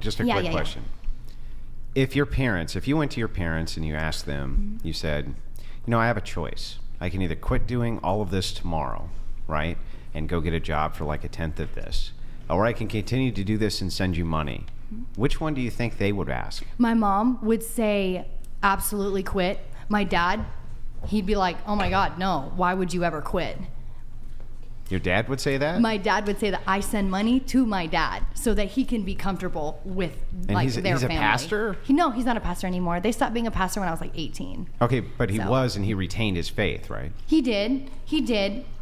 Just a quick question. If you went to your parents and you asked them, you said, I have a choice. I can either quit doing all of this tomorrow, right, and go get a job for like a tenth of this, or I can continue to do this and send you money. Which one do you think they would ask? My mom would say, absolutely quit. My dad, he'd be like, oh my God, no, why would you ever quit? Your dad would say that? My dad would say that I send money to my dad so that he can be comfortable with their family. He's a pastor? No, he's not a pastor anymore. They stopped being a pastor when I was like 18. Okay, but he was, and he retained his faith, right? He did.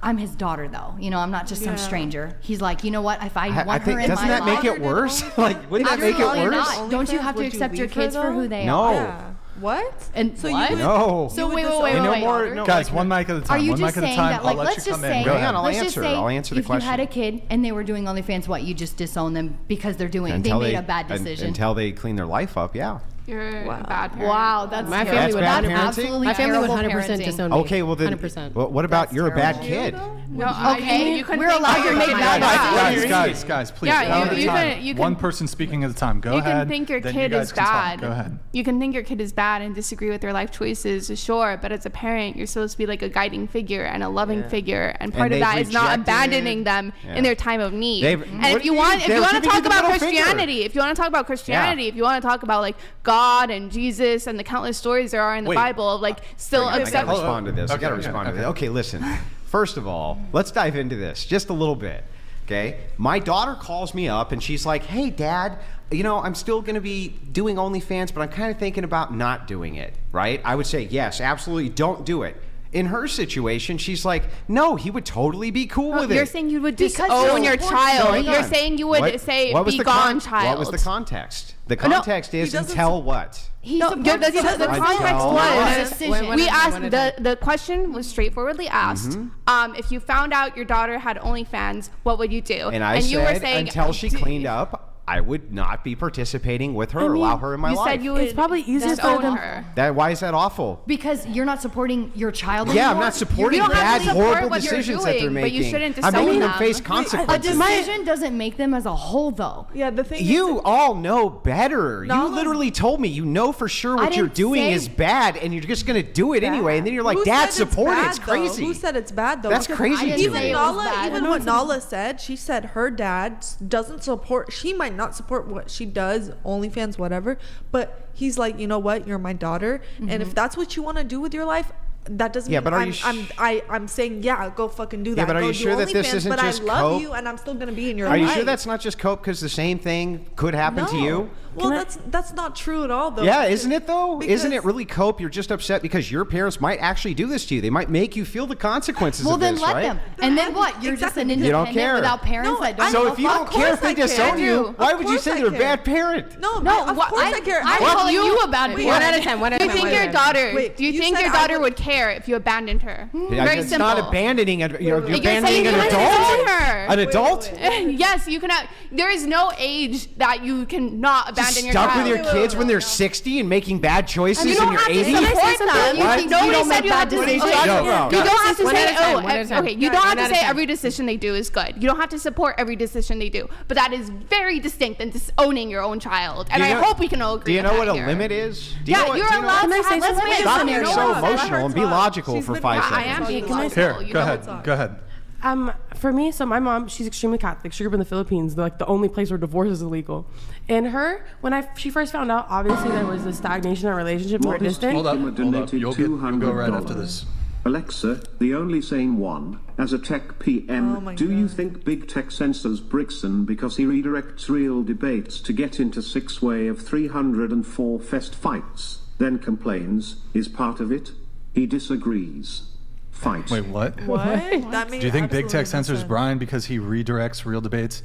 I'm his daughter, though. I'm not just some stranger. He's like, you know what? If I want her in my life. Doesn't that make it worse? Wouldn't that make it worse? Not. Don't you have to accept your kids for who they are? Yeah. What? And so what? No. So wait. Guys, one mic at a time. Are you just saying that, like, let's just say, Go ahead, I'll answer the question. If you had a kid and they were doing OnlyFans, you just disown them because they made a bad decision? Until they clean their life up, yeah. You're a bad parent. Wow, that's my family would bad parenting. My family would 100% disown me. Okay, well then, 100%. What about you're a bad kid? No, okay, we're allowed to make bad Guys, please. Yeah, one person speaking at a time. Go ahead. You can think your kid is bad. Go ahead. You can think your kid is bad and disagree with their life choices, sure. But as a parent, you're supposed to be like a guiding figure and a loving figure, and part of that is not abandoning them in their time of need. And if you want to talk about Christianity, if you want to talk about like God and Jesus and the countless stories there are in the Bible of like still accept. I gotta respond to this. Okay, listen. First of all, let's dive into this just a little bit. Okay, my daughter calls me up and she's like, "Hey, Dad, I'm still going to be doing OnlyFans, but I'm kind of thinking about not doing it." Right? I would say, yes, absolutely, don't do it. In her situation, she's like, no, he would totally be cool with it. You're saying you would disown your child. You're saying you would say, be gone, child. What was the context? The context is until what? The context was, we asked, the question was straightforwardly asked, if you found out your daughter had OnlyFans, what would you do? And I said, until she cleaned up, I would not be participating with her or allow her in my life. You said you would. It's probably easier for them. Why is that awful? Because you're not supporting your child. Yeah, I'm not supporting bad, horrible decisions that they're making. But you shouldn't disown I'm making them them face consequences. A decision doesn't make them as a whole, though. Yeah, the thing you all know better. You literally told me you know for sure what you're doing is bad, and you're just going to do it anyway. And then you're like, Dad, support it. It's crazy. Who said it's bad, though? That's crazy. Even what Nala said, she said her dad doesn't support. She might not support what she does, OnlyFans, whatever, but he's like, you know what, you're my daughter, and if that's what you want to do with your life, that doesn't mean I'm saying go fucking do that. Yeah, but are you sure that this isn't just cope? I love you and I'm still gonna be in your life. Are you sure that's not just cope because the same thing could happen to you? Well, that's not true at all, though. Yeah, isn't it though? Isn't it really cope? You're just upset because your parents might actually do this to you. They might make you feel the consequences of this, right? Well, then let them. And then what? You're just an independent without parents that don't. So if you don't care if they disown you, why would you say they're a bad parent? No, of course I care. I'm calling you a bad parent. One at a time. Do you think your daughter would care if you abandoned her? Very it's simple. not abandoning. You're abandoning an adult. An adult? Yes, you can. There is no age that you cannot abandon your child. Stuck with your kids when they're 60 and making bad choices in your 80s? You don't make bad decisions. You don't have to say, you don't have to say every decision they do is good. You don't have to support every decision they do. But that is very distinct than disowning your own child. And I hope we can all agree. Do you know what a limit is? Yeah, you're allowed to have. Let's make Stop being so emotional and be logical for 5 seconds. I am being logical. Here, go ahead. For me, so my mom, she's extremely Catholic. She grew up in the Philippines, like the only place where divorce is illegal. And when she first found out, obviously there was a stagnation in our relationship, more distant. Hold up. You'll go right after this. Alexa, the only sane one, as a tech PM, do you think big tech censors Brixton because he redirects real debates to get into 6-way of 304 fest fights, then complains, is part of it? He disagrees. Fight. Wait, what? Do you think big tech censors Brian because he redirects real debates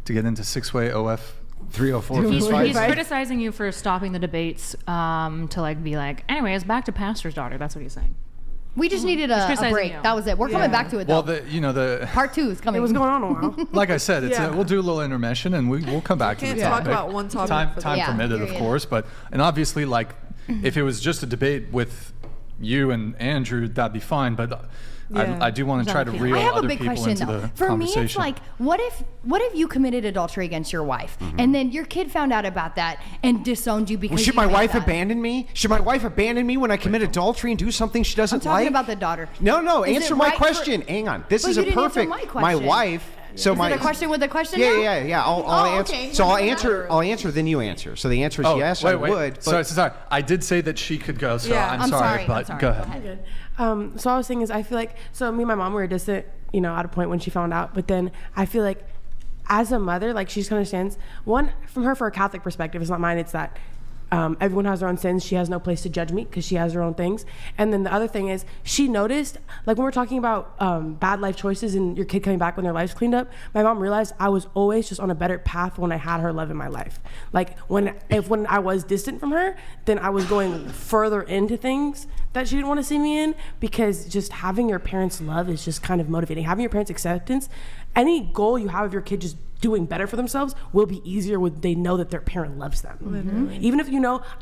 to get into 6-way OF 304? He's criticizing you for stopping the debates to like be like, anyways, back to pastor's daughter. That's what he's saying. We just needed a break. That was it. We're coming back to it though. Well, the part 2 is coming. It was going on a while. Like I said, we'll do a little intermission and we'll come back to the topic. Can't talk about one topic. Time permitted, of course, and obviously, like, if it was just a debate with you and Andrew, that'd be fine. But I do want to try to reel I have a other big people question into though. the For me, conversation. it's like, what if you committed adultery against your wife, and then your kid found out about that and disowned you because should my wife abandon me? Should my wife abandon me when I commit adultery and do something she doesn't like? I'm talking about the daughter. No. Is Answer it my right question. Hang on. This But is you a didn't answer perfect. my My question. wife. So Is it a question with a question? Yeah. I'll answer. Okay. So I'll answer. Then you answer. So the answer is yes. I would. But Sorry. I did say that she could go. So I'm sorry, but go ahead. So I was saying is I feel like, so me and my mom were distant, at a point when she found out, but then I feel like as a mother, like she just understands, one, from her for a Catholic perspective, it's not mine, it's that everyone has their own sins. She has no place to judge me because she has her own things. And then the other thing is she noticed, like when we're talking about bad life choices and your kid coming back when their life's cleaned up, my mom realized I was always just on a better path when I had her love in my life. Like when I was distant from her, then I was going further into things that she didn't want to see me in, because just having your parents' love is just kind of motivating. Having your parents' acceptance, any goal you have of your kid just doing better for themselves will be easier when they know that their parent loves them. Mm-hmm. Even if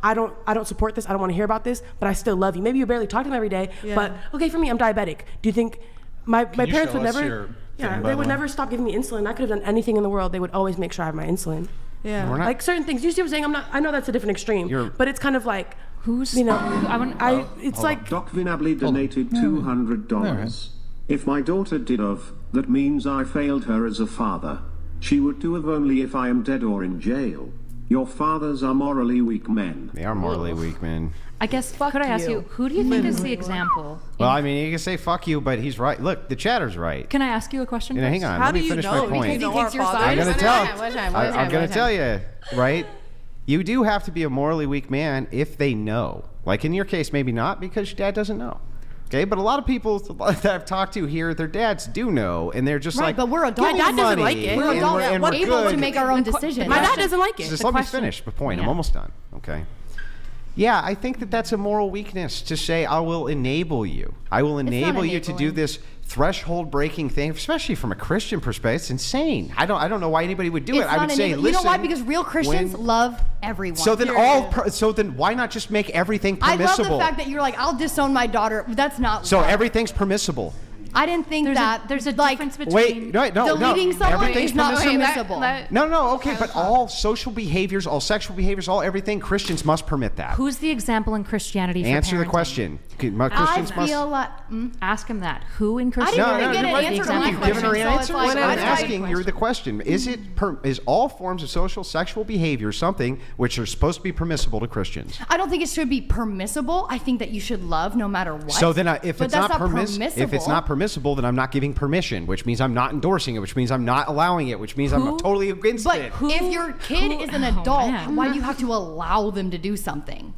I don't support this, I don't want to hear about this, but I still love you. Maybe you barely talk to them every day, but okay, for me, I'm diabetic. Do you think my parents would never? They would never stop giving me insulin. I could have done anything in the world. They would always make sure I have my insulin. Yeah, like certain things. You see what I'm saying? I know that's a different extreme, but it's kind of like it's like Doc Vinably donated $200. If my daughter did of, that means I failed her as a father. She would do of only if I am dead or in jail. Your fathers are morally weak men. They are morally weak men. I guess, could I ask you, who do you think is the example? Well, I mean, you can say fuck you, but he's right. Look, the chatter's right. Can I ask you a question? Hang on. How Let me do you finish know? my point. Because he takes your side. I'm going to tell you, right? You do have to be a morally weak man if they know. Like in your case, maybe not, because your dad doesn't know. Okay, but a lot of people that I've talked to here, their dads do know, and they're just right, like, but we're adults. My dad doesn't like it. We're adults. and We're we're able good. to make our own decisions. My dad doesn't like it. Just let me finish the point. I'm almost done. Okay. Yeah, I think that that's a moral weakness to say, I will enable you. I will enable you to do this threshold breaking thing, especially from a Christian perspective. It's insane. I don't know why anybody would do it. I would say, listen. You know why? Because real Christians love everyone. So then why not just make everything permissible? I love the fact that you're like, I'll disown my daughter. That's not. So everything's permissible. I didn't think there's a difference between deleting someone is not permissible. permissible. No, okay, but all social behaviors, all sexual behaviors, all everything, Christians must permit that. Who's the example in Christianity for Answer parenting? the question. Ask him that. Who in Christianity? I didn't even get an answer to my question. Giving her an answer? I'm asking you the question. Is all forms of social sexual behavior something which are supposed to be permissible to Christians? I don't think it should be permissible. I think that you should love no matter what. So then if it's not permissible, then I'm not giving permission, which means I'm not endorsing it, which means I'm not allowing it, which means I'm totally against it. But if your kid is an adult, why do you have to allow them to do something?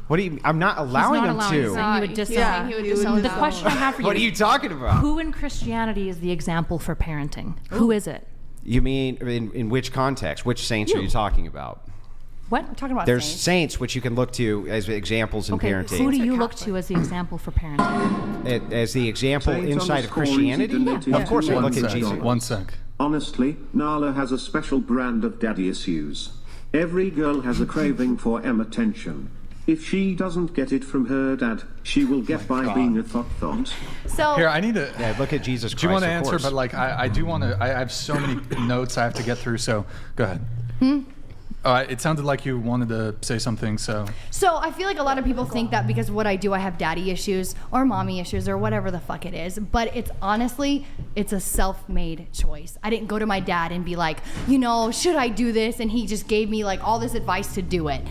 What do you? I'm not allowing them to. He would disown. The question I have for you. What are you talking about? Who in Christianity is the example for parenting? Who is it? You mean in which context? Which saints are you talking about? What? I'm talking about There's saints which you can look to as examples in parenting. Who do you look to as the example for parenting? As the example inside of Christianity? Yeah. Of course, I look at Jesus. One sec. Honestly, Nala has a special brand of daddy issues. Every girl has a craving for attention. If she doesn't get it from her dad, she will get by being a thought. So here, I need to look at Jesus Christ. Do you want to answer? But like, I do want to. I have so many notes I have to get through. So go ahead. It sounded like you wanted to say something, so I feel like a lot of people think that because of what I do, I have daddy issues or mommy issues or whatever the fuck it is. But it's honestly, it's a self-made choice. I didn't go to my dad and be like, should I do this? And he just gave me like all this advice to do it.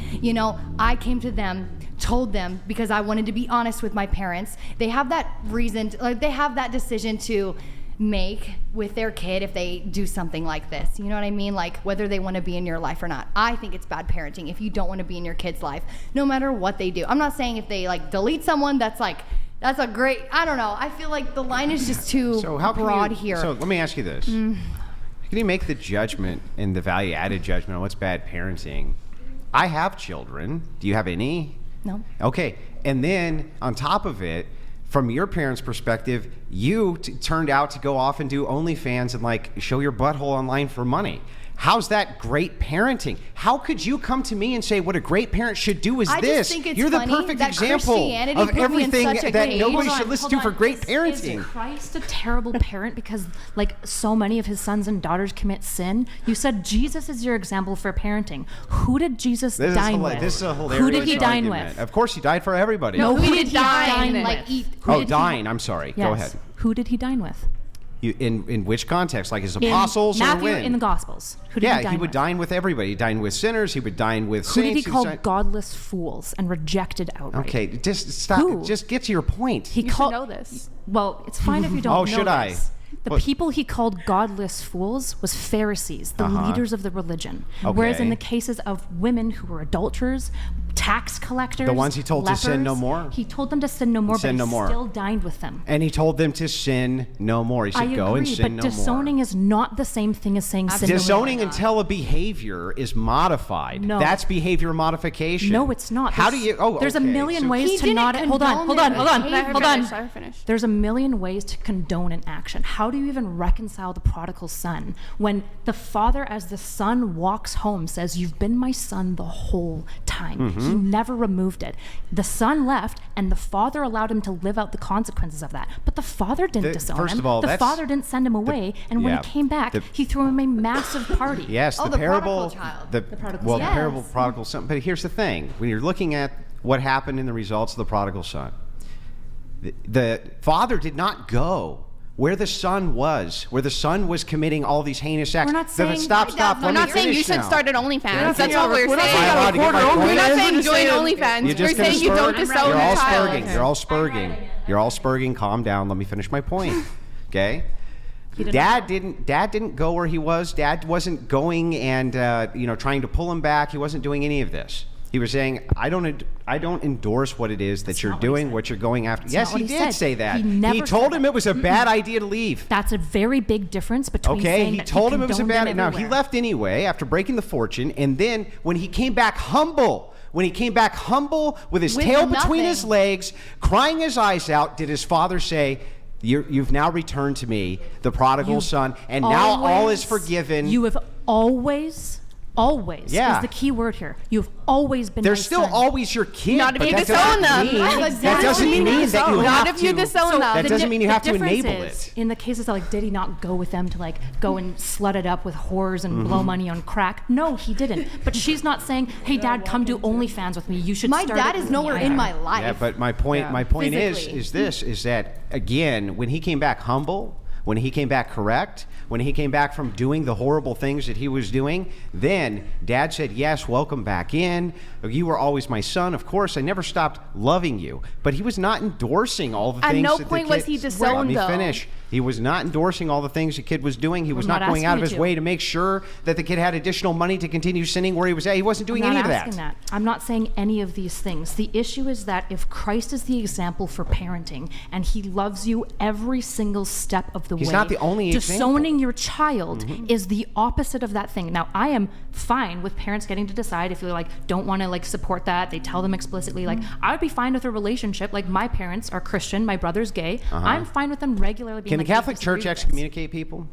I came to them, told them, because I wanted to be honest with my parents. They have that reason, they have that decision to make with their kid if they do something like this. You know what I mean? Like whether they want to be in your life or not. I think it's bad parenting if you don't want to be in your kid's life, no matter what they do. I'm not saying if they like delete someone, that's a great, I don't know. I feel like the line is just too broad here. So let me ask you this. Can you make the judgment and the value-added judgment on what's bad parenting? I have children. Do you have any? No. Okay. And then on top of it, from your parents' perspective, you turned out to go off and do OnlyFans and like show your butthole online for money. How's that great parenting? How could you come to me and say what a great parent should do is I this? just think it's You're the funny perfect that example Christianity of put me in everything such a that cage. nobody should listen to for great Is parenting. Christ a terrible parent because like so many of his sons and daughters commit sin? You said Jesus is your example for parenting. Who did Jesus dine with? This is a hilarious Who did he dine argument. with? Of course, he died for everybody. No, Who who did did he dine dine with? with? eat. Who did he- dine. I'm sorry. Go Yes. ahead. Who did he dine with? In which context? Like his apostles in Matthew, or when? in the Gospels. Who did he Yeah, dine he would with? dine with everybody. He dined with sinners. He would dine with Who did saints. he call would dine- godless fools and rejected outright? Okay, just stop. Who? Just get to your point. He You should know this. Well, it's fine if you don't Oh, know should I? this. The What? people he called godless fools was Pharisees, the leaders of the religion. Whereas in Okay. the cases of women who were adulterers, tax collectors, The ones he told to sin no lepers, more? He told them to sin no more, Sin but no he more. still dined with them. And he told them to sin no more. He I said, go and agree, sin but no disowning more. is not the same thing as saying sin no more. Disowning until a behavior is modified. No. That's behavior modification. No, it's not. How do you? Oh, there's okay. a million So- ways He to didn't not. Hold on, hold on, hold on, condone hold the on. Let her finish. There's a million ways to condone an action. How do you even reconcile the prodigal son when the father, as the son walks home, says, "You've been my son the whole time." Mm-hmm. He never removed it. The son left, and the father allowed him to live out the consequences of that. But the father didn't disown first him. of all, the that's- father didn't send him away. And when yeah, he came back, the- he threw him a massive party. Yes, Oh, the the parable. prodigal child. The prodigal well, son. the parable Yes. prodigal son. But here's the thing: when you're looking at what happened in the results of the prodigal son, the father did not go where the son was, committing all these heinous acts. We're not saying- Stop. We're We're let me not saying you finish should now. start an OnlyFans. That's saying what we're we're not saying. Am I allowed to get my point We're not in? saying join You're OnlyFans. We're just gonna saying you don't spurg? disown You're all your child. spurging. You're all spurging. You're all spurging. Calm down. Let me finish my point. Okay. Dad didn't go where he was. Dad wasn't going and trying to pull him back. He wasn't doing any of this. He was saying, I don't endorse what it is that That's you're not what he doing, said. what you're going after. That's Yes, not what he he did said. say that. He never He told said him that. it was a bad idea to leave. That's a very big difference between Okay, saying he that told him it was a condoned bad. them Now he everywhere. left anyway after breaking the fortune, and then when he came back humble, with his With tail between nothing. his legs, crying his eyes out, did his father say, "You've now returned to me, the prodigal You've son, and now all is always- forgiven." You have always Yeah. is the key word here. You've always been They're my still son. always your kid. Not if but you that disown doesn't them. mean- Exactly. That doesn't mean that you Not have if you to. disown them. That doesn't mean you have to difference enable is, it. in the cases of did he not go with them to go and slut it up with whores and Mm-hmm. blow money on crack? No, he didn't. But she's not saying, "Hey, Dad, come do OnlyFans with me. You should." My start dad it is with me." nowhere in my life. Yeah, but my point Physically. is that again, when he came back humble, when he came back correct, when he came back from doing the horrible things that he was doing, then Dad said, "Yes, welcome back in. You were always my son. Of course, I never stopped loving you." But he was not endorsing all the At things no that point the kid, was he disowned, Let me though. finish. He was not endorsing all the things the kid was doing. He was I'm not not going out of asking his you to. way to make sure that the kid had additional money to continue sinning where he was at. He wasn't doing I'm any not of asking that. I'm not saying any of these things. The issue is that if Christ is the example for parenting and he loves you every single step of the way, He's not the only disowning your child is the opposite of that thing. Now, I am fine with parents getting to decide if they don't want to support that. They tell them explicitly. I would be fine with a relationship. My parents are Christian, my brother's gay. I'm fine with them regularly being Can the "We Catholic disagree Church with this." excommunicate people?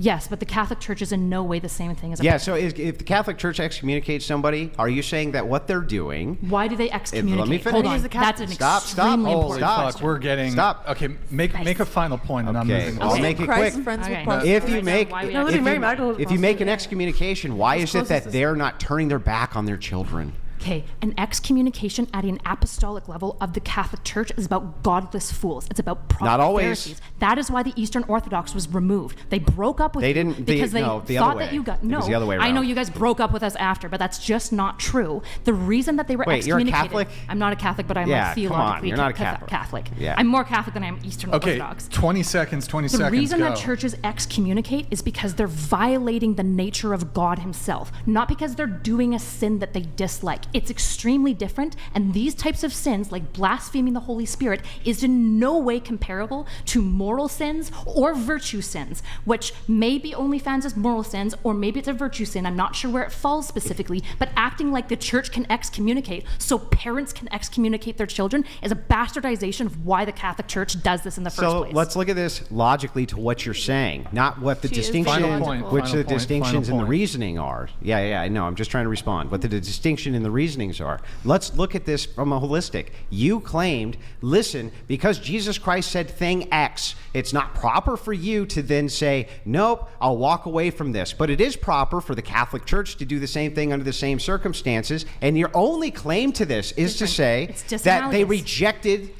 Yes, but the Catholic Church is in no way the same thing as a Yeah, so if the Catholic Church excommunicates somebody, are you saying that what they're doing... Why do they excommunicate? Let me finish. Hold on, Is the that's an Stop, extremely hold, important stop. question. We're getting... Stop. Okay, make a final point, and I'm Okay, moving I'll on. make it Christ quick. friends Okay. with prostitutes. If you make Why we No, listen, Mary Magdalene was if you make an prostitute. excommunication, why is it that closest- they're not turning their back on their children? Okay, an excommunication at an apostolic level of the Catholic Church is about godless fools. It's about Not always. Pharisees. That is why the Eastern Orthodox was removed. They broke up with They you didn't- because they no, the thought other that way. you got It was the other way I know around. you guys broke up with us after, but that's just not true. The reason that they were Wait, you're a excommunicated. Catholic? I'm not a Catholic, but I'm Yeah, come on, theologically you're not a Catholic. Catholic. Yeah. I'm more Catholic than I am Eastern Okay, Orthodox. 20 seconds, The reason go. that churches excommunicate is because they're violating the nature of God himself, not because they're doing a sin that they dislike. It's extremely different, and these types of sins, like blaspheming the Holy Spirit, is in no way comparable to moral sins or virtue sins, which maybe OnlyFans is moral sins, or maybe it's a virtue sin. I'm not sure where it falls specifically, but acting like the church can excommunicate so parents can excommunicate their children is a bastardization of why the Catholic Church does this in the first place. So let's look at this logically to what you're saying, not what the distinctions in the reasoning are. Yeah, I know. I'm just trying to respond. What the distinction in the reasonings are. Let's look at this from a holistic. You claimed, listen, because Jesus Christ said thing X, it's not proper for you to then say, nope, I'll walk away from this. But it is proper for the Catholic Church to do the same thing under the same circumstances. And your only claim to this is to say that they rejected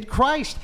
Christ.